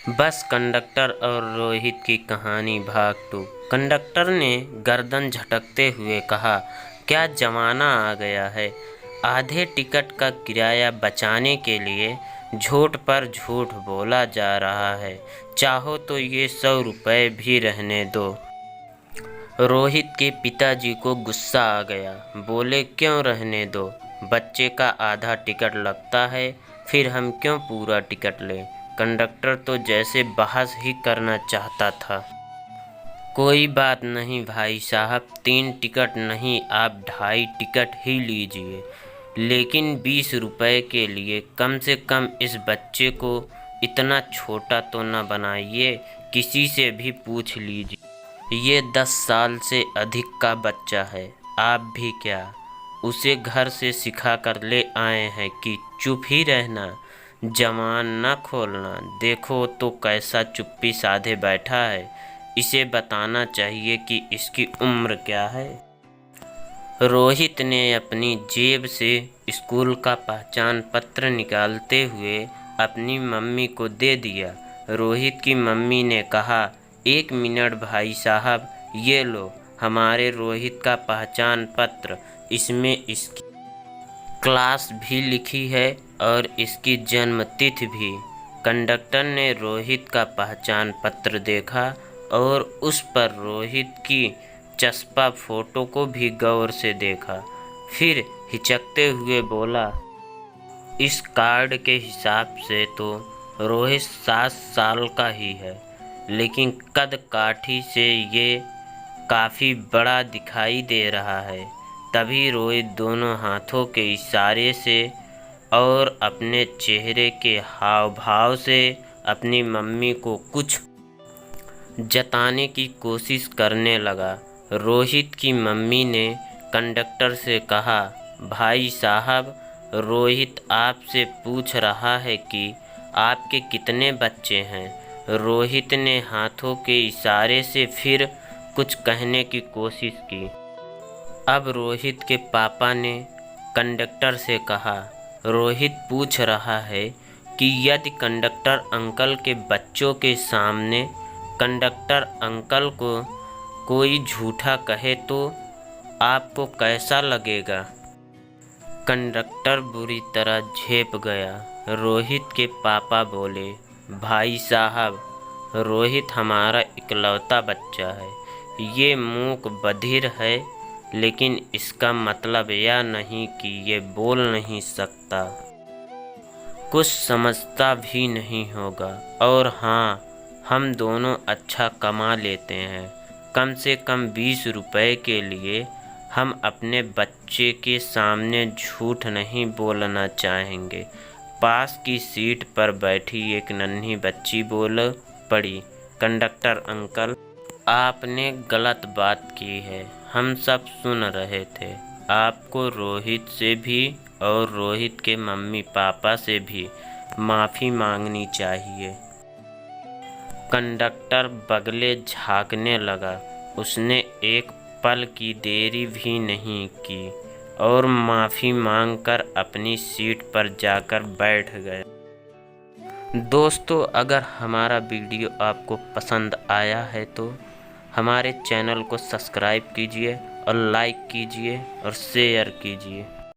Bus conductor और रोहित की कहानी भाग 2। कंडक्टर ने गर्दन झटकते हुए कहा, क्या ज़माना आ गया है। आधे टिकट का किराया बचाने के लिए झूठ पर झूठ बोला जा रहा है। चाहो तो ये 100 रुपये भी रहने दो। रोहित के पिताजी को गुस्सा आ गया। बोले, क्यों रहने दो? बच्चे का आधा टिकट लगता है, फिर हम क्यों पूरा टिकट लें? कंडक्टर तो जैसे बहस ही करना चाहता था। कोई बात नहीं भाई साहब, 3 टिकट नहीं, आप 2.5 टिकट ही लीजिए, लेकिन 20 रुपये के लिए कम से कम इस बच्चे को इतना छोटा तो न बनाइए। किसी से भी पूछ लीजिए, ये 10 साल से अधिक का बच्चा है। आप भी क्या उसे घर से सिखा कर ले आए हैं कि चुप ही रहना, जबान न खोलना? देखो तो कैसा चुप्पी साधे बैठा है। इसे बताना चाहिए कि इसकी उम्र क्या है। रोहित ने अपनी जेब से स्कूल का पहचान पत्र निकालते हुए अपनी मम्मी को दे दिया। रोहित की मम्मी ने कहा, 1 मिनट भाई साहब, ये लो हमारे रोहित का पहचान पत्र। इसमें इसकी क्लास भी लिखी है और इसकी जन्म तिथि भी। कंडक्टर ने रोहित का पहचान पत्र देखा और उस पर रोहित की चस्पा फोटो को भी गौर से देखा। फिर हिचकते हुए बोला, इस कार्ड के हिसाब से तो रोहित 7 साल का ही है, लेकिन कद काठी से ये काफ़ी बड़ा दिखाई दे रहा है। तभी रोहित दोनों हाथों के इशारे से और अपने चेहरे के हाव भाव से अपनी मम्मी को कुछ जताने की कोशिश करने लगा। रोहित की मम्मी ने कंडक्टर से कहा, भाई साहब, रोहित आपसे पूछ रहा है कि आपके कितने बच्चे हैं। रोहित ने हाथों के इशारे से फिर कुछ कहने की कोशिश की। अब रोहित के पापा ने कंडक्टर से कहा, रोहित पूछ रहा है कि यदि कंडक्टर अंकल के बच्चों के सामने कंडक्टर अंकल को कोई झूठा कहे तो आपको कैसा लगेगा? कंडक्टर बुरी तरह झेप गया। रोहित के पापा बोले, भाई साहब, रोहित हमारा इकलौता बच्चा है। ये मूक बधिर है, लेकिन इसका मतलब यह नहीं कि ये बोल नहीं सकता, कुछ समझता भी नहीं होगा। और हाँ, हम दोनों अच्छा कमा लेते हैं। कम से कम 20 रुपये के लिए हम अपने बच्चे के सामने झूठ नहीं बोलना चाहेंगे। पास की सीट पर बैठी एक नन्ही बच्ची बोल पड़ी, कंडक्टर अंकल, आपने गलत बात की है। हम सब सुन रहे थे। आपको रोहित से भी और रोहित के मम्मी पापा से भी माफ़ी मांगनी चाहिए। कंडक्टर बगले झाँकने लगा। उसने एक पल की देरी भी नहीं की और माफ़ी मांगकर अपनी सीट पर जाकर बैठ गया। दोस्तों, अगर हमारा वीडियो आपको पसंद आया है तो हमारे चैनल को सब्सक्राइब कीजिए और लाइक कीजिए और शेयर कीजिए।